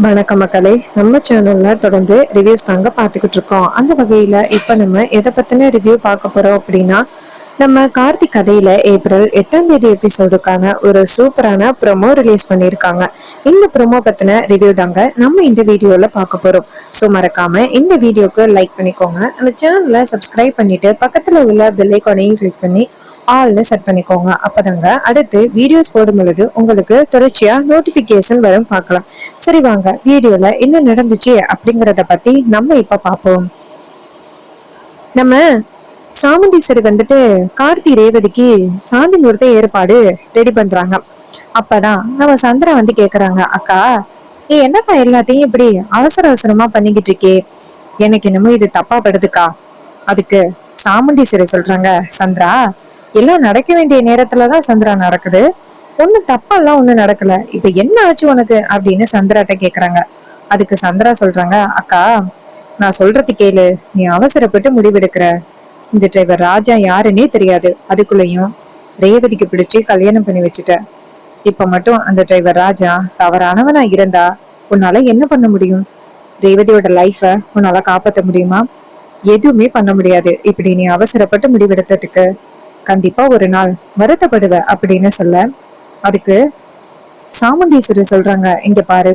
வணக்கம் மக்களே. நம்ம சேனல்ல தொடர்ந்து ரிவ்யூஸ் தாங்க பார்த்துக்கிட்டு இருக்கோம். அந்த வகையில இப்ப நம்ம எதை பத்தின ரிவ்யூ பார்க்க போறோம் அப்படின்னா, நம்ம கார்த்திக் கதையில ஏப்ரல் 8ஆம் தேதி எபிசோடுக்கான ஒரு சூப்பரான ப்ரோமோ ரிலீஸ் பண்ணியிருக்காங்க. இந்த ப்ரோமோ பத்தின ரிவ்யூ தாங்க நம்ம இந்த வீடியோல பார்க்க போறோம். ஸோ மறக்காம இந்த வீடியோக்கு லைக் பண்ணிக்கோங்க, நம்ம சேனல்ல சப்ஸ்கிரைப் பண்ணிட்டு பக்கத்துல உள்ள பெல் ஐகானையும் கிளிக் பண்ணி ஆல்னு செட் பண்ணிக்கோங்க. அப்பதாங்க அடுத்து வீடியோஸ் போடும் பொழுது உங்களுக்கு தொடர்ச்சியா நோட்டிபிகேஷன் வரும் பார்க்கலாம். சரி வாங்க வீடியோல என்ன நடந்துச்சு அப்படிங்கறத பத்தி நம்ம இப்ப பார்ப்போம். நம்ம சாமுண்டீஸ்வரி வந்துட்டு கார்த்தி ரேவதிக்கு சாந்தி முகூர்த்த ஏற்பாடு ரெடி பண்றாங்க. அப்பதான் நம்ம சந்திரா வந்து கேக்குறாங்க, அக்கா நீ என்னப்பா எல்லாத்தையும் இப்படி அவசர அவசரமா பண்ணிக்கிட்டு இருக்கே, எனக்கு என்னமோ இது தப்பா படுதுக்கா. அதுக்கு சாமுண்டீஸ்வரி சொல்றாங்க, சந்திரா எல்லாம் நடக்க வேண்டிய நேரத்துலதான் சந்திரா நடக்குது, ஒண்ணும் தப்பாலாம் ஒண்ணும் நடக்கல, இப்ப என்ன ஆச்சு உனக்கு அப்படின்னு சந்திராட்ட கேக்குறாங்க. அதுக்கு சந்திரா சொல்றாங்க, அக்கா நான் சொல்றது கேளு, நீ அவசரப்பட்டு முடிவெடுக்கிற. இந்த டிரைவர் ராஜா யாருன்னே தெரியாது, அதுக்குள்ளயும் ரேவதிக்கு பிடிச்சு கல்யாணம் பண்ணி வச்சுட்ட. இப்ப மட்டும் அந்த டிரைவர் ராஜா தவறானவனா இருந்தா உன்னால என்ன பண்ண முடியும்? ரேவதியோட லைஃப உன்னால காப்பாத்த முடியுமா? எதுவுமே பண்ண முடியாது. இப்படி நீ அவசரப்பட்டு முடிவெடுத்ததுக்கு கண்டிப்பா ஒரு நாள் வருத்தப்படுவ அப்படின்னு சொல்ல, அதுக்கு சாமுண்டீஸ்வரி சொல்றாங்க, இங்க பாரு,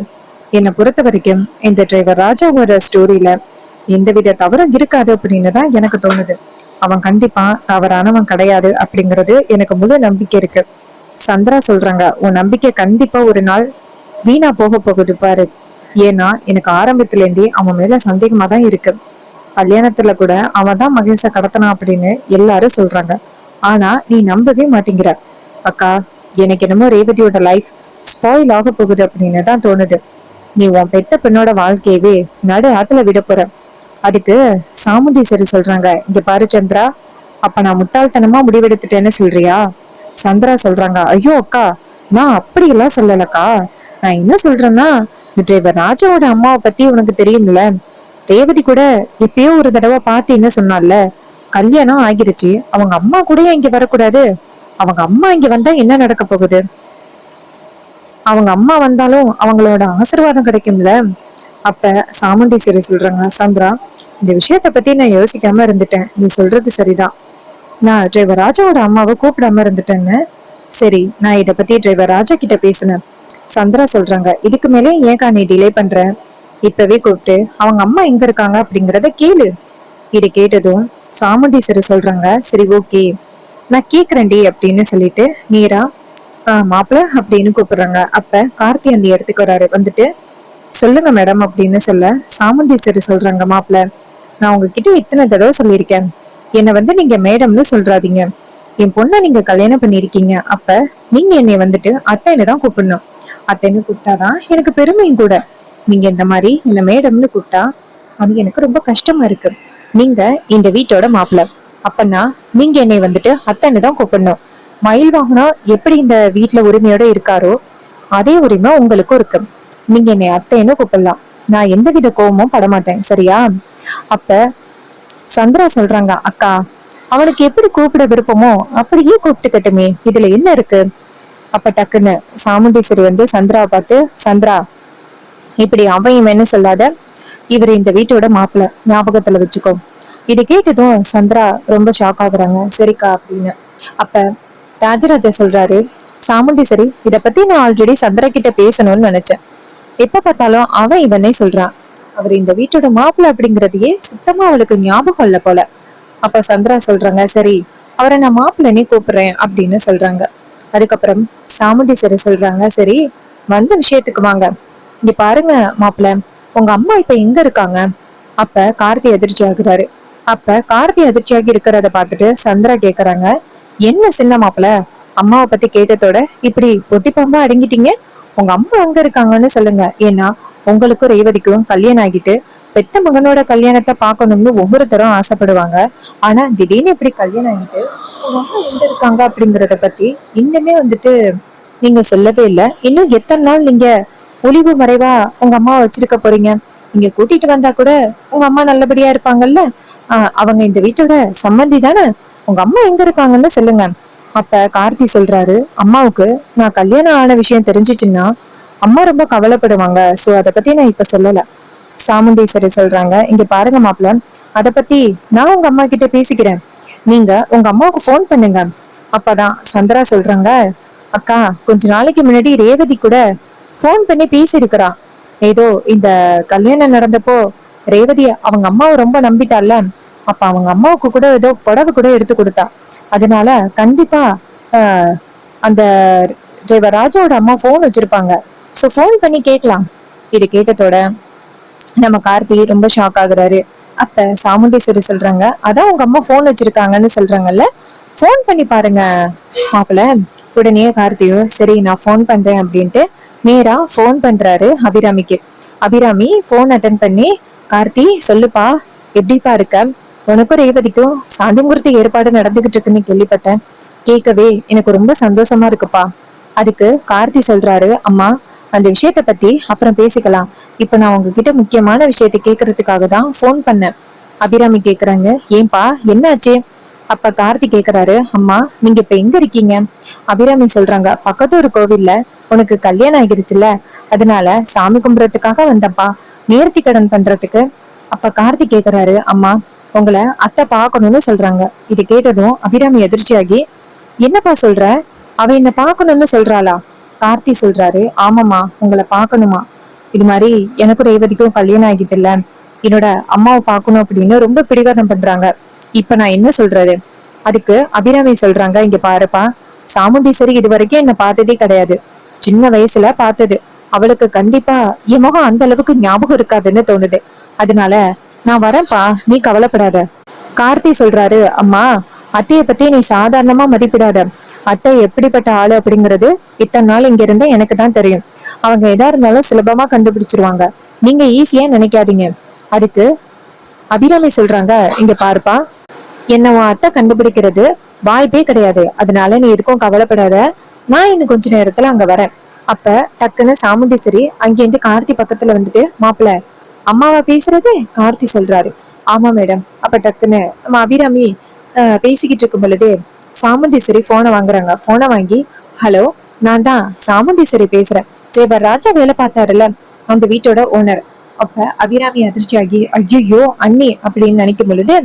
என்னை பொறுத்த வரைக்கும் இந்த டிரைவர் ராஜாவோட ஸ்டோரியில எந்தவித தவறும் இருக்காது அப்படின்னு தான் எனக்கு தோணுது. அவன் கண்டிப்பா தவறானவன் கிடையாது அப்படிங்கறது எனக்கு முழு நம்பிக்கை இருக்கு. சந்திரா சொல்றாங்க, உன் நம்பிக்கை கண்டிப்பா ஒரு நாள் வீணா போக போகுது பாரு. ஏன்னா எனக்கு ஆரம்பத்துல இருந்தே அவன் மேல சந்தேகமா தான் இருக்கு. கல்யாணத்துல கூட அவன் தான் மகேஷ கடத்தினான் அப்படின்னு எல்லாரும் சொல்றாங்க. ஆனா நீ நம்பவே மாட்டேங்கிற. அக்கா எனக்கு என்னமோ ரேவதியோட லைஃப் ஸ்பாயில் ஆக போகுது அப்படின்னு தான் தோணுது. நீ உன் பெத்த பெண்ணோட வாழ்க்கையவே நடு ஆத்துல விட போற. அதுக்கு சாமுண்டீஸ்வரி சொல்றாங்க, இங்க பாரு சந்திரா, அப்ப நான் முட்டாள்தனமா முடிவெடுத்துட்டேன்னு சொல்றியா? சந்திரா சொல்றாங்க, ஐயோ அக்கா, நான் அப்படியெல்லாம் சொல்லலக்கா. நான் என்ன சொல்றேன்னா, இந்த டிரைவர் ராஜாவோட அம்மாவை பத்தி உனக்கு தெரியும்ல, ரேவதி கூட எப்பயோ ஒரு தடவை பாத்தீன்னு சொன்னால, கல்யாணம் ஆகிருச்சு, அவங்க அம்மா கூட இங்க வரக்கூடாது? அவங்க அம்மா இங்க வந்தா என்ன நடக்க போகுது? அவங்க அம்மா வந்தாலும் அவங்களோட ஆசீர்வாதம் கிடைக்கும்ல. அப்ப சாமுண்டீஸ்வரி சொல்றாங்க, சந்திரா இந்த விஷயத்த பத்தி நான் யோசிக்காம இருந்துட்டேன், நீ சொல்றது சரிதான். நான் டிரைவர் ராஜாவோட அம்மாவை கூப்பிடாம இருந்துட்டேன்னு. சரி, நான் இத பத்தி டிரைவர் ராஜா கிட்ட பேசினேன். சந்திரா சொல்றாங்க, இதுக்கு மேலே ஏன்க்கா நீ டிலே பண்ற? இப்பவே கூப்பிட்டு அவங்க அம்மா எங்க இருக்காங்க அப்படிங்கறத கேளு. இதை கேட்டதும் சாமுண்டீஸ்வரி சொல்றாங்க, சரி ஓகே நான் கேக்குறேன்டி அப்படின்னு சொல்லிட்டு நேரா மாப்பிள்ள அப்படின்னு கூப்பிடுறாங்க. அப்ப கார்த்தி அந்த இடத்துக்கு வராரு. வந்துட்டு சொல்லுங்க மேடம் அப்படின்னு சொல்ல, சாமுண்டீஸ்வரி சொல்றாங்க, மாப்பிள்ள நான் உங்ககிட்ட இத்தனை தடவை சொல்லியிருக்கேன், என்னை வந்து நீங்க மேடம்னு சொல்றாதீங்க. என் பொண்ணை நீங்க கல்யாணம் பண்ணிருக்கீங்க, அப்ப நீங்க என்னை வந்துட்டு அத்தைன்னு தான் கூப்பிடணும். அத்தைன்னு கூப்பிட்டாதான் எனக்கு பெருமையும் கூட. நீங்க இந்த மாதிரி என்ன மேடம்னு கூப்பிட்டா அது எனக்கு ரொம்ப கஷ்டமா இருக்கு. நீங்க இந்த வீட்டோட மாப்பிள்ள, அப்பன்னா நீங்க என்னை வந்துட்டு அத்தைன்னு தான் கூப்பிடணும். மயில் வாங்கினா எப்படி இந்த வீட்டுல உரிமையோட இருக்காரோ அதே உரிமை உங்களுக்கும் இருக்கு. நீங்க என்னை அத்தைன்னு கூப்பிடலாம், நான் எந்தவித கோபமும் படமாட்டேன், சரியா? அப்ப சந்திரா சொல்றாங்க, அக்கா அவனுக்கு எப்படி கூப்பிட விருப்பமோ அப்படியே கூப்பிட்டுக்கட்டுமே, இதுல என்ன இருக்கு? அப்ப டக்குன்னு சாமுண்டீஸ்வரி வந்து சந்திராவை பார்த்து, சந்திரா இப்படி அவன் இவன்னு சொல்லாத, இவர் இந்த வீட்டோட மாப்பிள்ள, ஞாபகத்துல வச்சுக்கோ. இதை கேட்டதும் சந்திரா ரொம்ப ஷாக் ஆகுறாங்க. சரிக்கா அப்படின்னு. அப்ப ராஜராஜா சொல்றாரு, சாமுண்டீஸ்வரி இத பத்தி நான் ஆல்ரெடி சந்திரா கிட்ட பேசணும்னு நினைச்சேன், எப்ப பார்த்தாலும் அவன் இவனே சொல்றான், அவர் இந்த வீட்டோட மாப்பிள்ள அப்படிங்கறதையே சுத்தமா அவளுக்கு ஞாபகம் இல்ல போல. அப்ப சந்திரா சொல்றாங்க, சரி அவரை நான் மாப்பிள்ளனே கூப்பிடுறேன் அப்படின்னு சொல்றாங்க. அதுக்கப்புறம் சாமுண்டீஸ்வரி சொல்றாங்க, சரி வந்த விஷயத்துக்கு வாங்க. இங்க பாருங்க மாப்பிள்ள, உங்க அம்மா இப்ப எங்க இருக்காங்க? அப்ப கார்த்தி அதிர்ச்சி ஆகுறாரு. அப்ப கார்த்தி அதிர்ச்சியாகி இருக்கிறத பார்த்துட்டு சந்திரா கேக்குறாங்க, என்ன சின்ன மாப்பிள்ள, அம்மாவை பத்தி கேட்டதோட இப்படி பொட்டி பாம்பா அடங்கிட்டீங்க? உங்க அம்மா எங்க இருக்காங்கன்னு சொல்லுங்க. ஏன்னா உங்களுக்கும் ரேவதிக்கும் கல்யாணம் ஆகிட்டு பெத்த மகனோட கல்யாணத்தை பார்க்கணும்னு ஒவ்வொருத்தரும் ஆசைப்படுவாங்க. ஆனா திடீர்னு இப்படி கல்யாணம் ஆகிட்டு உங்க அம்மா எங்க இருக்காங்க அப்படிங்கறத பத்தி இன்னுமே வந்துட்டு நீங்க சொல்லவே இல்லை. இன்னும் எத்தனை நாள் நீங்க ஒளிவு மறைவா உங்க அம்மாவை வச்சிருக்க போறீங்க? நீங்க கூட்டிட்டு வந்தா கூட உங்க அம்மா நல்லபடியா இருப்பாங்கல்ல? அவங்க இந்த வீட்டோட சம்மந்தி தானே, உங்க அம்மா எங்க இருக்காங்கன்னு சொல்லுங்க. அப்ப கார்த்தி சொல்றாரு, அம்மாவுக்கு நான் கல்யாணம் ஆன விஷயம் தெரிஞ்சிச்சுன்னா அம்மா ரொம்ப கவலைப்படுவாங்க. சோ அத பத்தி நான் இப்ப சொல்லல. சாமுண்டீஸ்வரி சொல்றாங்க, இங்க பாருங்க மாப்பிள்ள, அத பத்தி நான் உங்க அம்மா கிட்ட பேசிக்கிறேன். நீங்க உங்க அம்மாவுக்கு போன் பண்ணுங்க. அப்பதான் சந்திரா சொல்றாங்க, அக்கா கொஞ்ச நாளைக்கு முன்னாடி ரேவதி கூட போன் பண்ணி பேசியிருக்கிறா. ஏதோ இந்த கல்யாணம் நடந்தப்போ ரேவதி அவங்க அம்மாவை ரொம்ப நம்பிட்டால, அப்ப அவங்க அம்மாவுக்கு கூட ஏதோ புடவை கூட எடுத்து கொடுத்தா. அதனால கண்டிப்பா ஆஹ் அந்த டிரைவர் ராஜாவோட அம்மா போன் வச்சிருப்பாங்க. சோ போன் பண்ணி கேட்கலாம். இது கேட்டதோட நம்ம கார்த்தி ரொம்ப ஷாக் ஆகுறாரு. அப்ப சாமுண்டீஸ்வரி சொல்றாங்க, அதான் உங்க அம்மா போன் வச்சிருக்காங்கன்னு சொல்றாங்கல்ல, போன் பண்ணி பாருங்க மாப்பிள்ள. உடனே கார்த்தியும் சரி நான் போன் பண்றேன் அப்படின்ட்டு நேரா போன் பண்றாரு அபிராமிக்கு. அபிராமி போன் அட்டன் பண்ணி, கார்த்தி சொல்லுப்பா, எப்படிப்பா இருக்க? உனக்கும் ரேவதிக்கும் சாந்தி முகூர்த்த ஏற்பாடு நடந்துகிட்டு இருக்குன்னு கேள்விப்பட்டேன். கேட்கவே எனக்கு ரொம்ப சந்தோஷமா இருக்குப்பா. அதுக்கு கார்த்தி சொல்றாரு, அம்மா அந்த விஷயத்த பத்தி அப்புறம் பேசிக்கலாம். இப்ப நான் உங்ககிட்ட முக்கியமான விஷயத்த கேக்குறதுக்காக தான் போன் பண்ணேன். அபிராமி கேக்குறாங்க, ஏன்பா என்னாச்சு? அப்ப கார்த்தி கேக்குறாரு, அம்மா நீங்க இப்ப எங்க இருக்கீங்க? அபிராமி சொல்றாங்க, பக்கத்து ஒரு கோவில்ல உனக்கு கல்யாணம் ஆகிருச்சுல, அதனால சாமி கும்பிடறதுக்காக வந்தப்பா, நேர்த்தி கடன் பண்றதுக்கு. அப்ப கார்த்தி கேக்குறாரு, அம்மா உங்களை அத்தை பாக்கணும்னு சொல்றாங்க. இது கேட்டதும் அபிராமி எதிர்ச்சியாகி, என்னப்பா சொல்ற? அவ என்ன பாக்கணும்னு சொல்றாளா? கார்த்தி சொல்றாரு, ஆமாமா உங்களை பாக்கணுமா. இது மாதிரி எனக்கும் ரேவதிக்கும் கல்யாணம் ஆகிட்டு இல்ல, என்னோட அம்மாவை பாக்கணும் அப்படின்னு ரொம்ப பிடிவாதம் பண்றாங்க. இப்ப நான் என்ன சொல்றது? அதுக்கு அபிராமி சொல்றாங்க, இங்க பாருப்பா, சாமுண்டீஸ்வரி இது வரைக்கும் என்ன பார்த்ததே கிடையாது. சின்ன வயசுல பார்த்தது. அவளுக்கு கண்டிப்பா என் முகம் அந்த அளவுக்கு ஞாபகம் இருக்காதுன்னு தோணுது. அதனால நான் வரேன்ப்பா, நீ கவலைப்படாத. கார்த்தி சொல்றாரு, அம்மா அத்தைய பத்தி நீ சாதாரணமா மதிப்பிடாத. அத்தை எப்படிப்பட்ட ஆளு அப்படிங்கறது இத்தனை நாள் இங்க இருந்த எனக்கு தான் தெரியும். அவங்க எதா இருந்தாலும் சுலபமா கண்டுபிடிச்சிருவாங்க. நீங்க ஈஸியா நினைக்காதீங்க. அதுக்கு அபிராமி சொல்றாங்க, இங்க பாருப்பா, என்ன உன் அத்தை கண்டுபிடிக்கிறது வாய்ப்பே கிடையாது. அதனால நீ எதுக்கும் கவலைப்படாத. நான் இன்னும் கொஞ்ச நேரத்துல அங்க வரேன். அப்ப டக்குன்னு சாமுண்டீஸ்வரி அங்கேருந்து கார்த்தி பக்கத்துல வந்துட்டு, மாப்பிள்ள அம்மாவா பேசுறது? கார்த்தி சொல்றாரு, ஆமா மேடம். அப்ப டக்குன்னு நம்ம அபிராமி பேசிக்கிட்டு இருக்கும் பொழுது சாமுண்டீஸ்வரி போனை வாங்குறாங்க. போனை வாங்கி, ஹலோ, நான் தான் சாமுண்டீஸ்வரி பேசுறேன். ஜெயவர் ராஜா வேலை பார்த்தாருல, அந்த வீட்டோட ஓனர். அப்ப அபிராமி அதிர்ச்சியாகி, ஐயோ அண்ணி அப்படின்னு நினைக்கும் பொழுது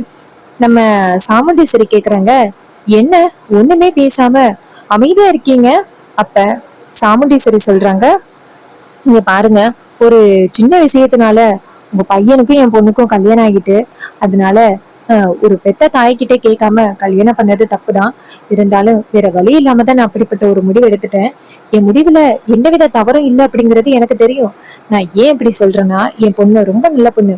நம்ம சாமுண்டீஸ்வரி கேக்குறாங்க, என்ன ஒண்ணுமே பேசாம அமைதியா இருக்கீங்க? அப்ப சாமுண்டீஸ்வரி சொல்றாங்க, நீங்க பாருங்க, ஒரு சின்ன விஷயத்தினால உங்க பையனுக்கும் என் பொண்ணுக்கும் கல்யாணம் ஆகிட்டு, அதனால ஒரு பெத்த தாய்கிட்ட கேட்காம கல்யாணம் பண்ணது தப்புதான். இருந்தாலும் வேற வழி இல்லாம தான் நான் அப்படிப்பட்ட ஒரு முடிவு எடுத்துட்டேன். என் முடிவுல எந்தவித தவறும் இல்லை அப்படிங்கிறது எனக்கு தெரியும். நான் ஏன் இப்படி சொல்றேன்னா, என் பொண்ணு ரொம்ப நல்ல பொண்ணு.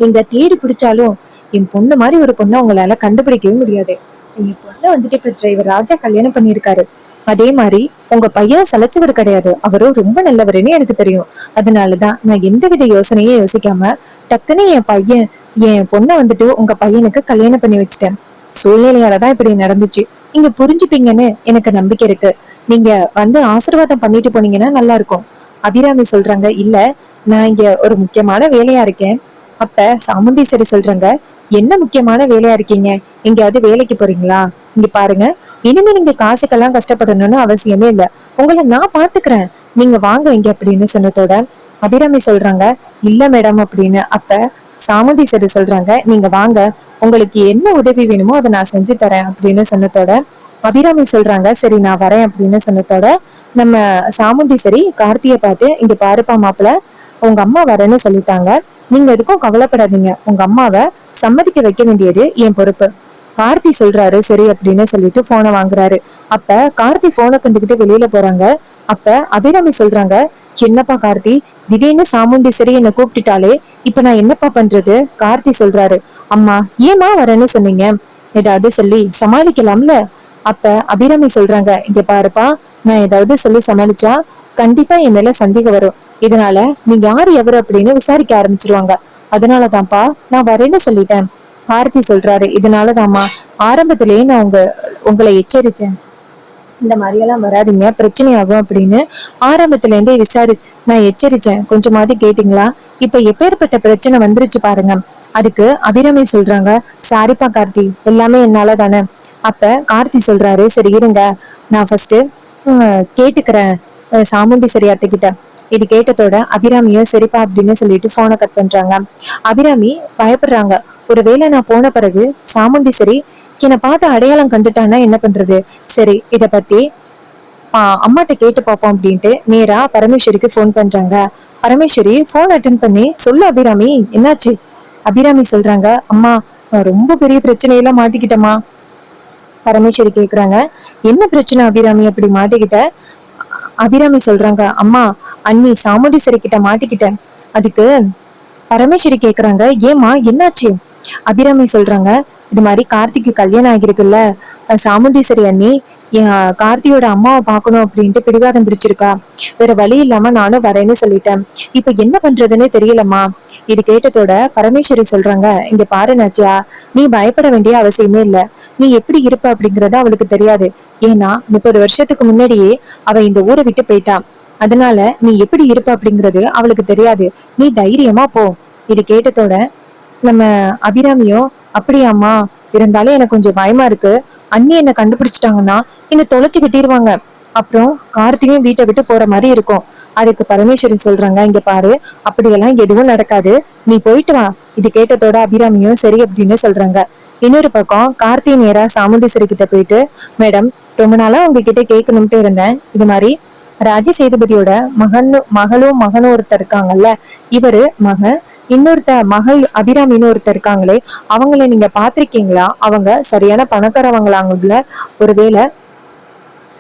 நீங்க தேடி பிடிச்சாலும் என் பொண்ணு மாதிரி ஒரு பொண்ணை உங்களால கண்டுபிடிக்கவே முடியாது. என் பொண்ணை வந்துட்டு இப்ப டிரைவர் ராஜா கல்யாணம் பண்ணியிருக்காரு. அதே மாதிரி உங்க பையன் சலைச்சவர் கிடையாது. அவரும் ரொம்ப நல்லவருன்னு எனக்கு தெரியும். அதனாலதான் நான் எந்தவித யோசனையும் யோசிக்காம டக்குன்னு என் பொண்ணை வந்துட்டு உங்க பையனுக்கு கல்யாணம் பண்ணி வச்சுட்டேன். சூழ்நிலையாலதான் இப்படி நடந்துச்சு. நீங்க புரிஞ்சுப்பீங்கன்னு எனக்கு நம்பிக்கை இருக்கு. நீங்க வந்து ஆசீர்வாதம் பண்ணிட்டு போனீங்கன்னா நல்லா இருக்கும். அபிராமி சொல்றாங்க, இல்ல நான் இங்க ஒரு முக்கியமான வேலையா இருக்கேன். அப்ப சாமுண்டீஸ்வரி சொல்றாங்க, என்ன முக்கியமான வேலையா இருக்கீங்க? எங்கேயாவது வேலைக்கு போறீங்களா? இங்க பாருங்க, இனிமே நீங்க காசுக்கெல்லாம் கஷ்டப்படணும்னு அவசியமே இல்ல. உங்களை நான் பாத்துக்கிறேன். நீங்க வாங்க இங்க அப்படின்னு சொன்னதோட அபிராமி சொல்றாங்க, இல்ல மேடம் அப்படின்னு. அப்ப சாமுண்டீஸ்வரி சொல்றாங்க, நீங்க வாங்க, உங்களுக்கு என்ன உதவி வேணுமோ அதை நான் செஞ்சு தரேன் அப்படின்னு சொன்னதோட அபிராமி சொல்றாங்க, சரி நான் வரேன் அப்படின்னு சொன்னதோட நம்ம சாமுண்டீஸ்வரி கார்த்திய பார்த்து, இங்க பாருப்பா மாப்பிள்ள, உங்க அம்மா வரேன்னு சொல்லிட்டாங்க. நீங்க எதுக்கும் கவலைப்படாதீங்க. உங்க அம்மாவை சம்மதிக்க வைக்க வேண்டியது என் பொறுப்பு. கார்த்தி சொல்றாரு சரி அப்படின்னு சொல்லிட்டு போனை வாங்குறாரு. அப்ப கார்த்தி போனை கண்டுகிட்டு வெளியில போறாங்க. அப்ப அபிராமி சொல்றாங்க, என்னப்பா கார்த்தி, திடீர்னு சாமுண்டீஸ்வரி என்ன கூப்பிட்டுட்டாலே, இப்ப நான் என்னப்பா பண்றது? கார்த்தி சொல்றாரு, அம்மா ஏமா வரேன்னு சொன்னீங்க, ஏதாவது சொல்லி சமாளிக்கலாம்ல. அப்ப அபிராமி சொல்றாங்க, இங்க பாருப்பா, நான் ஏதாவது சொல்லி சமாளிச்சா கண்டிப்பா என் மேல சந்தேகம் வரும். இதனால நீ யாரு எவரு அப்படின்னு விசாரிக்க ஆரம்பிச்சிருவாங்க. அதனாலதான்ப்பா நான் வரேன்னு சொல்லிட்டேன். கார்த்தி சொல்றாரு, இதனாலதாம்மா ஆரம்பத்திலேயே நான் உங்களை எச்சரிச்சேன், இந்த மாதிரி எல்லாம் வராதிங்க, பிரச்சனை ஆகும் அப்படின்னு ஆரம்பத்துல இருந்தே நான் எச்சரிச்சேன். கொஞ்சமாவது கேட்டீங்களா? இப்ப எப்பேற்பட்ட பிரச்சனை வந்துருச்சு பாருங்க. அதுக்கு அபிராமி சொல்றாங்க, சாரிப்பா கார்த்தி, எல்லாமே என்னால தானே. அப்ப கார்த்தி சொல்றாரு, சரி இருங்க, நான் ஃபர்ஸ்ட் கேட்டுக்கிறேன் சாமுண்டீஸ்வரி அத்தைகிட்ட. இது கேட்டதோட அபிராமியும் சரிப்பா அப்படின்னு சொல்லிட்டு போனை கட் பண்றாங்க. அபிராமி பயப்படுறாங்க. ஒருவேளை நான் போன பிறகு சாமுண்டீஸ்வரி என்னை பார்த்து அடையாளம் கண்டுட்டான்னா என்ன பண்றது? சரி, இத பத்தி அம்மாட்ட கேட்டு பார்ப்போம் அப்படின்ட்டு நேரா பரமேஸ்வரிக்கு போன் பண்றாங்க. பரமேஸ்வரி போன் அட்டன் பண்ணி, சொல்லு அபிராமி, என்னாச்சு? அபிராமி சொல்றாங்க, அம்மா நான் ரொம்ப பெரிய பிரச்சனையெல்லாம் மாட்டிக்கிட்டேம்மா. பரமேஸ்வரி கேக்குறாங்க, என்ன பிரச்சனை அபிராமி அப்படி மாட்டிக்கிட்ட? அபிராமி சொல்றாங்க, அம்மா அண்ணி சாமுண்டீஸ்வரி கிட்ட மாட்டிக்கிட்டேன். அதுக்கு பரமேஸ்வரி கேக்குறாங்க, ஏமா என்னாச்சு? அபிராமி சொல்றாங்க, இது மாதிரி கார்த்திக்கு கல்யாணம் ஆகிருக்குல்ல, சாமுண்டீஸ்வரி அண்ணி கார்த்தியோட அம்மாவை பார்க்கணும் அப்படின்ட்டு பிடிவாதம் பிடிச்சிருக்கா. வேற வழி இல்லாம நானும் வரேன்னு சொல்லிட்டேன். இப்ப என்ன பண்றதுன்னு தெரியலம்மா. இது கேட்டதோட பரமேஸ்வரி சொல்றாங்க, இங்க பாரு நாச்சியா, நீ பயப்பட வேண்டிய அவசியமே இல்ல. நீ எப்படி இருப்ப அப்படிங்கறது அவளுக்கு தெரியாது. ஏன்னா 30 வருஷத்துக்கு முன்னாடியே அவ இந்த ஊரை விட்டு போயிட்டா. அதனால நீ எப்படி இருப்ப அப்படிங்கிறது அவளுக்கு தெரியாது. நீ தைரியமா போ. இது கேட்டதோட நம்ம அபிராமியும், அப்படியாம்மா, இருந்தாலும் எனக்கு கொஞ்சம் பயமா இருக்கு. அண்ணி என்ன கண்டுபிடிச்சிட்டாங்கன்னா என்ன தொலைச்சு கட்டிடுவாங்க. அப்புறம் கார்த்திகையும் வீட்டை விட்டு போற மாதிரி இருக்கும். அதுக்கு பரமேஸ்வரி சொல்றாங்க, இங்க பாரு, அப்படியெல்லாம் எதுவும் நடக்காது, நீ போயிட்டு வா. இது கேட்டதோட அபிராமியும் சரி அப்படின்னு சொல்றாங்க. இன்னொரு பக்கம் கார்த்தி நேரா சாமுண்டீஸ்வரி கிட்ட போயிட்டு, மேடம், ரொம்ப நாளா உங்ககிட்ட கேட்கணும்ட்டு இருந்தேன். இது மாதிரி ராஜ சேதுபதியோட மகனும் ஒருத்தர் இருக்காங்கல்ல, இவரு மகன், இன்னொருத்த மகள் அபிராமின்னு ஒருத்தர் இருக்காங்களே, அவங்கள நீங்க பாத்திருக்கீங்களா? அவங்க சரியான பணக்காரவங்களாங்கல்ல. ஒருவேளை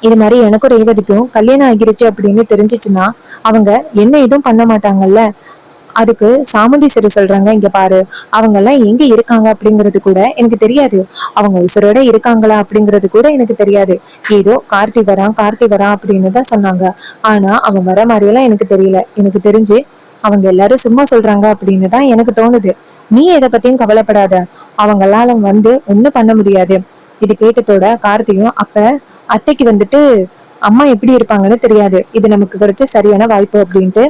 இது மாதிரி எனக்கும் ரேவதிக்கும் கல்யாணம் ஆகிருச்சு அப்படின்னு தெரிஞ்சிச்சுன்னா அவங்க என்ன எதுவும் பண்ண மாட்டாங்கல்ல. அதுக்கு சாமுண்டீஸ்வரி சொல்றாங்க, இங்க பாரு, அவங்க எல்லாம் எங்க இருக்காங்க அப்படிங்கிறது கூட எனக்கு தெரியாது. அவங்க உசுரோட இருக்காங்களா அப்படிங்கிறது கூட எனக்கு தெரியாது. ஏதோ கார்த்தி வரான் அப்படின்னு தான் சொன்னாங்க. ஆனா அவன் வர மாதிரியெல்லாம் எனக்கு தெரியல. எனக்கு தெரிஞ்சு அவங்க எல்லாரும் சும்மா சொல்றாங்க அப்படின்னு தான் எனக்கு தோணுது. நீ எதை பத்தியும் கவலைப்படாத, அவங்களால வந்து ஒண்ணும் பண்ண முடியாது. இது கேட்டதோட கார்த்தியும், அப்ப அத்தைக்கு வந்துட்டு அம்மா எப்படி இருப்பாங்கன்னு தெரியாது, இது நமக்கு கிடைச்ச சரியான வாய்ப்பு அப்படின்ட்டு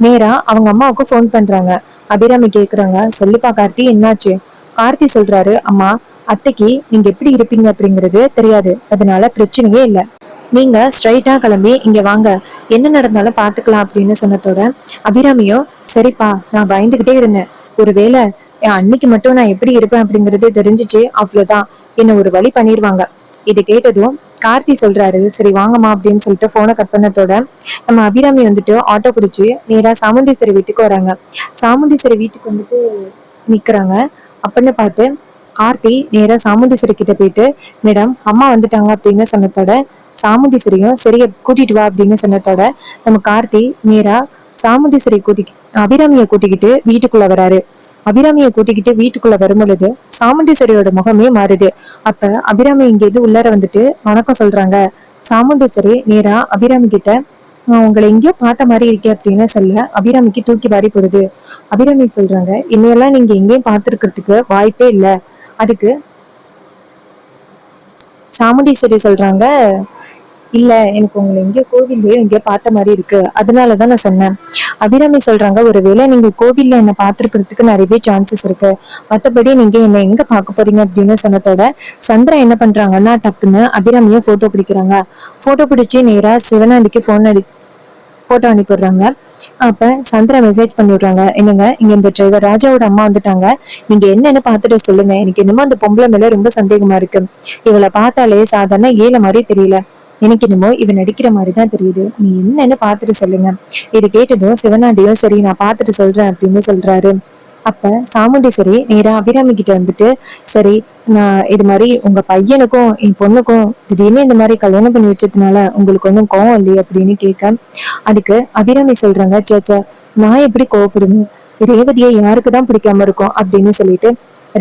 நேரா அவங்க அம்மாவுக்கு போன் பண்றாங்க. அபிராமி கேக்குறாங்க, சொல்லுப்பா கார்த்தி, என்னாச்சு? கார்த்தி சொல்றாரு, அம்மா அத்தைக்கு நீங்க எப்படி இருப்பீங்க அப்படிங்கிறது தெரியாது, அதனால பிரச்சனையே இல்ல. நீங்க ஸ்ட்ரைட்டா கிளம்பி இங்க வாங்க, என்ன நடந்தாலும் பாத்துக்கலாம் அப்படின்னு சொன்னதோட அபிராமியும், சரிப்பா, நான் பயந்துகிட்டே இருந்தேன். ஒருவேளை என் அன்னைக்கு மட்டும் நான் எப்படி இருப்பேன் அப்படிங்கறது தெரிஞ்சிச்சு, அவ்வளவுதான், என்ன ஒரு வழி பண்ணிருவாங்க. இது கேட்டதும் கார்த்தி சொல்றாரு, சரி வாங்கம்மா அப்படின்னு சொல்லிட்டு போனை கட் பண்ணதோட நம்ம அபிராமி வந்துட்டு ஆட்டோ பிடிச்சு நேரா சாமுண்டீஸ்வரி வீட்டுக்கு வராங்க. சாமுண்டீஸ்வரி வீட்டுக்கு வந்துட்டு நிக்கிறாங்க. அப்படின்னு பார்த்து கார்த்தி நேரா சாமுண்டீஸ்வரி கிட்ட போயிட்டு, மேடம் அம்மா வந்துட்டாங்க அப்படின்னு சொன்னதோட சாமுண்டீஸ்வரியும் சரிய கூட்டிட்டு வா அப்படின்னு சொன்னதோட நம்ம கார்த்தி நேரா சாமுண்டீஸ்வரி அபிராமியை கூட்டிக்கிட்டு வீட்டுக்குள்ள வராரு. அபிராமியை கூட்டிக்கிட்டு வீட்டுக்குள்ள வரும் பொழுது சாமுண்டீஸ்வரியோட முகமே மாறுது. அப்ப அபிராமி இங்க இருந்து உள்ளார வந்துட்டு வணக்கம் சொல்றாங்க. சாமுண்டீஸ்வரி நேரா அபிராமி கிட்ட, உங்களை எங்கேயோ பார்த்த மாதிரி இருக்கே அப்படின்னு சொல்ல அபிராமிக்கு தூக்கி வாரி போடுது. அபிராமி சொல்றாங்க, இன்னையெல்லாம் நீங்க எங்கேயும் பார்த்திருக்கிறதுக்கு வாய்ப்பே இல்லை. அதுக்கு சாமுண்டீஸ்வரி சொல்றாங்க, இல்ல, எனக்கு உங்களை எங்கேயோ கோவில்லயோ எங்கேயோ பார்த்த மாதிரி இருக்கு, அதனாலதான் நான் சொன்னேன். அபிராமி சொல்றாங்க, ஒருவேளை நீங்க கோவில்ல என்ன பாத்துருக்கிறதுக்கு நிறையவே சான்சஸ் இருக்கு, மத்தபடி நீங்க என்ன எங்க பார்க்க போறீங்க அப்படின்னு சொன்னதோட சந்திரா என்ன பண்றாங்கன்னா டக்குன்னு அபிராமிய போட்டோ பிடிக்கிறாங்க. போட்டோ பிடிச்சு நேரா சிவனாண்டிக்கு போட்டோ அனுப்பிடுறாங்க. அப்ப சந்திரா மெசேஜ் பண்ணிடுறாங்க, என்னங்க, இங்க இந்த டிரைவர் ராஜாவோட அம்மா வந்துட்டாங்க, நீங்க என்னன்னு பாத்துட்டு சொல்லுங்க, எனக்கு என்னமோ அந்த பொம்பளை மேல ரொம்ப சந்தேகமா இருக்கு, இவளை பார்த்தாலே சாதாரண ஏழை மாதிரி தெரியல, எனக்கு என்னமோ இவன் நடிக்கிற மாதிரிதான் தெரியுது, நீ என்னன்னு பாத்துட்டு சொல்லுங்க. இது கேட்டதும் சிவனாண்டியும் சரி நான் பாத்துட்டு சொல்றேன் அப்படின்னு சொல்றாரு. அப்ப சாமுண்டீஸ்வரி நேரா அபிராமி கிட்ட வந்துட்டு, சரி, நான் இது மாதிரி உங்க பையனுக்கும் என் பொண்ணுக்கும் திடீர்னு இந்த மாதிரி கல்யாணம் பண்ணி வச்சதுனால உங்களுக்கு ஒன்றும் கோவம் இல்லையே அப்படின்னு கேட்க, அதுக்கு அபிராமி சொல்றாங்க, சேச்சா, நான் எப்படி கோவப்படுவேன், ரேவதியை யாருக்குதான் பிடிக்காம இருக்கும் அப்படின்னு சொல்லிட்டு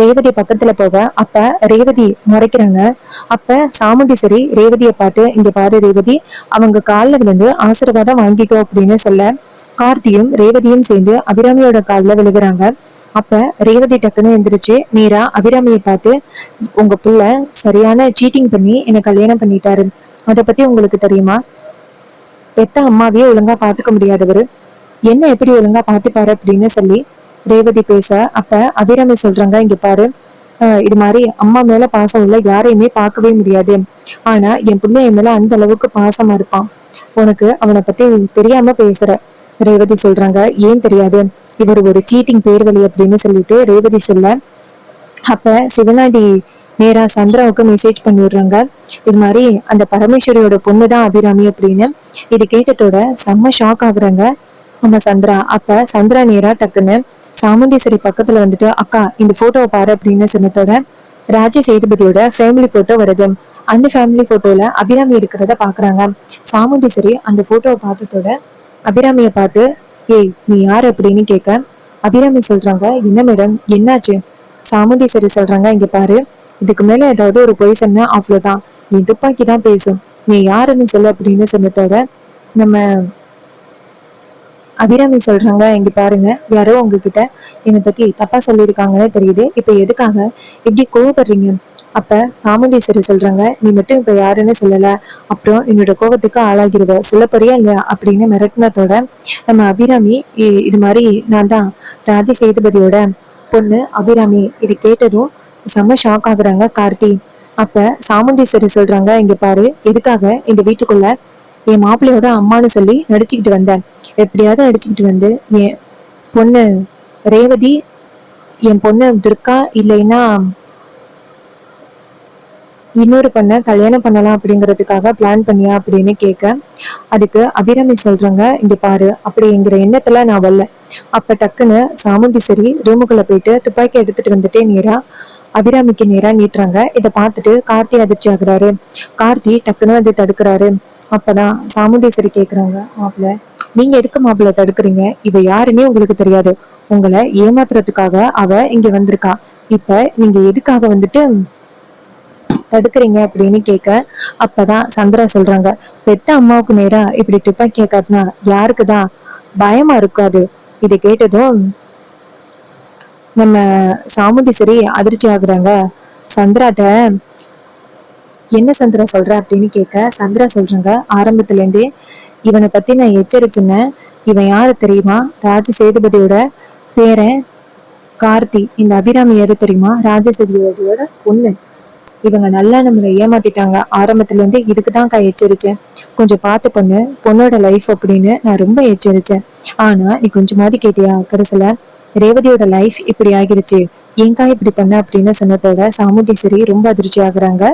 ரேவதி பக்கத்துல போக, அப்ப ரேவதி முறைக்கிறாங்க. அப்ப சாமுண்டீஸ்வரி ரேவதியை பார்த்து, இங்க பாரு ரேவதி, அவங்க காலில் விழுந்து ஆசீர்வாதம் வாங்கிக்கோ அப்படின்னு சொல்ல கார்த்தியும் ரேவதியும் சேர்ந்து அபிராமியோட காலில் விழுகிறாங்க. அப்ப ரேவதி டக்குன்னு எந்திரிச்சு நேரா அபிராமியை பார்த்து, உங்க புள்ள சரியான சீட்டிங் பண்ணி என்ன கல்யாணம் பண்ணிட்டாரு, அதை பத்தி உங்களுக்கு தெரியுமா? பெத்த அம்மாவையே ஒழுங்கா பாத்துக்க முடியாதவரு என்ன எப்படி ஒழுங்கா பாத்துப்பாரு அப்படின்னு சொல்லி ரேவதி பேச, அப்ப அபிராமி சொல்றாங்க, இங்க பாரு, இது மாதிரி அம்மா மேல பாசம் உள்ள யாரையுமே பார்க்கவே முடியாது, ஆனா என் பிள்ளை என் மேல அந்த அளவுக்கு பாசமா இருப்பான், உனக்கு அவனை பத்தி தெரியாம பேசுற, ரேவதி சொல்றாங்க, ஏன் தெரியாது, இவர் ஒரு சீட்டிங் பேர்வழி அப்படின்னு சொல்லிட்டு ரேவதி சொல்ல, அப்ப சிவனாடி நேரா சந்திராவுக்கு மெசேஜ் பண்ணிடுறாங்க. இது மாதிரி அந்த பரமேஸ்வரியோட பொண்ணுதான் அபிராமி அப்படின்னு. இது கேட்டதோட செம்ம ஷாக் ஆகுறாங்க நம்ம சந்திரா. அப்ப சந்திரா நேரா டக்குன்னு சாமுண்டீஸ்வரி பக்கத்துல வந்துட்டு, அக்கா இந்த போட்டோவை பாரு அப்படின்னு சொன்னதோட ராஜ சேதுபதியோட ஃபேமிலி போட்டோ வருது. அந்த ஃபேமிலி போட்டோல அபிராமி இருக்கிறத பாக்குறாங்க. சாமுண்டீஸ்வரி அந்த போட்டோவை பார்த்ததோட அபிராமிய பார்த்து, ஏய் நீ யாரு அப்படின்னு கேட்க, அபிராமி சொல்றாங்க, என்ன மேடம் என்னாச்சு? சாமுண்டீஸ்வரி சொல்றாங்க, இங்க பாரு, இதுக்கு மேல ஏதாவது ஒரு பொய் சொன்ன அவ்வளவுதான், நீ துப்பாக்கி தான் பேசும், நீ யாருன்னு சொல்லு அப்படின்னு சொன்னதோட நம்ம அபிராமி சொல்றாங்க, இங்க பாருங்க, யாரோ உங்ககிட்ட என்னை பத்தி தப்பா சொல்லியிருக்காங்கன்னு தெரியுது, இப்ப எதுக்காக இப்படி கோவப்படுறீங்க? அப்ப சாமுண்டீஸ்வரி சொல்றாங்க, நீ மட்டும் இப்ப யாருன்னு சொல்லல, அப்புறம் என்னோட கோபத்துக்கு ஆளாகிருவ, சொல்ல போறியா இல்லையா அப்படின்னு மிரட்டினத்தோட நம்ம அபிராமி, இது மாதிரி நான் தான் ராஜ சேதுபதியோட பொண்ணு அபிராமி. இது கேட்டதும் செம்ம ஷாக் ஆகுறாங்க கார்த்தி. அப்ப சாமுண்டீஸ்வரி சொல்றாங்க, இங்க பாரு, எதுக்காக இந்த வீட்டுக்குள்ள என் மாப்பிள்ளையோட அம்மான்னு சொல்லி நடிச்சுக்கிட்டு வந்தேன்? எப்படியாவது நடிச்சுக்கிட்டு வந்து என் பொண்ணு ரேவதி, என் பொண்ணு துர்கா, இல்லைன்னா இன்னொரு பொண்ணை கல்யாணம் பண்ணலாம் அப்படிங்கிறதுக்காக பிளான் பண்ணியா அப்படின்னு கேட்க, அதுக்கு அபிராமி சொல்றாங்க, இங்க பாரு, அப்படிங்கிற எண்ணத்துல நான் வரல. அப்ப டக்குன்னு சாமுண்டீஸ்வரி ரூமுக்குள்ள போயிட்டு துப்பாக்கி எடுத்துட்டு வந்துட்டே நேரா அபிராமிக்கு நேரா நீட்டுறாங்க. இதை பார்த்துட்டு கார்த்தி அதிர்ச்சி ஆகுறாரு. கார்த்தி டக்குன்னு அதை தடுக்கிறாரு. அப்பதான் சாமுண்டீஸ்வரி கேக்குறாங்க, மாப்பிள்ள நீங்க எதுக்கு மாப்பிள்ள தடுக்கிறீங்க? இவ யாருன்னே உங்களுக்கு தெரியாது, உங்களை ஏமாத்துறதுக்காக அவ இங்க வந்திருக்கா, இப்ப நீங்க எதுக்காக வந்துட்டு தடுக்கிறீங்க அப்படின்னு கேட்க, அப்பதான் சந்திரா சொல்றாங்க, பெத்த அம்மாவுக்கு நேரா இப்படி துப்பாக்கிய காட்டினா யாருக்குதான் பயமா இருக்காது? இதை கேட்டதும் நம்ம சாமுண்டீஸ்வரி அதிர்ச்சி ஆகுறாங்க. சந்திராட்ட என்ன சந்திரா சொல்ற அப்படின்னு கேட்க, சந்திரா சொல்றாங்க, ஆரம்பத்துல இருந்தே இவனை பத்தி நான் எச்சரிச்சேன்னு. இவன் யாரு தெரியுமா? ராஜ சேதுபதியோட பேரன் கார்த்தி. இந்த அபிராமி யாரு தெரியுமா? ராஜ சேதுபதியோட பொண்ணு. இவங்க நல்லா நம்மளை ஏமாத்திட்டாங்க. ஆரம்பத்துல இருந்து இதுக்குதான் எச்சரிச்சேன், கொஞ்சம் பார்த்து பண்ணு, பொண்ணோட லைஃப் அப்படின்னு நான் ரொம்ப எச்சரிச்சேன். ஆனா நீ கொஞ்சமாவது கேட்டியா? கடைசியில ரேவதியோட லைஃப் இப்படி ஆகிருச்சு, ஏங்கா இப்படி பண்ண அப்படின்னு சொன்னதோட சாமுண்டீஸ்வரி ரொம்ப அதிர்ச்சி ஆகுறாங்க.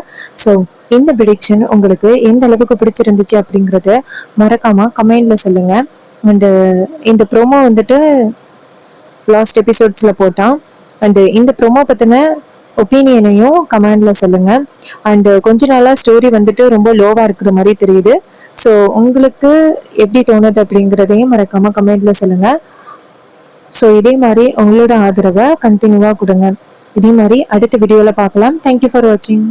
ஸோ இந்த ப்ரிடிக்ஷன் உங்களுக்கு எந்த அளவுக்கு பிடிச்சிருந்துச்சு அப்படிங்கறத மறக்காம கமெண்ட்ல சொல்லுங்க. அண்ட் இந்த ப்ரோமோ வந்துட்டு லாஸ்ட் எபிசோட்ஸ்ல போட்டான். அண்ட் இந்த ப்ரோமோ பத்தின ஒப்பீனியனையும் கமெண்ட்ல சொல்லுங்க. அண்ட் கொஞ்ச நாளா ஸ்டோரி வந்துட்டு ரொம்ப லோவா இருக்கிற மாதிரி தெரியுது. ஸோ உங்களுக்கு எப்படி தோணுது அப்படிங்கிறதையும் மறக்காம கமெண்ட்ல சொல்லுங்க. ஸோ இதே மாதிரி உங்களோட ஆதரவை கண்டினியூவா கொடுங்க. இதே மாதிரி அடுத்த வீடியோல பார்க்கலாம். தேங்க்யூ ஃபார் வாட்சிங்.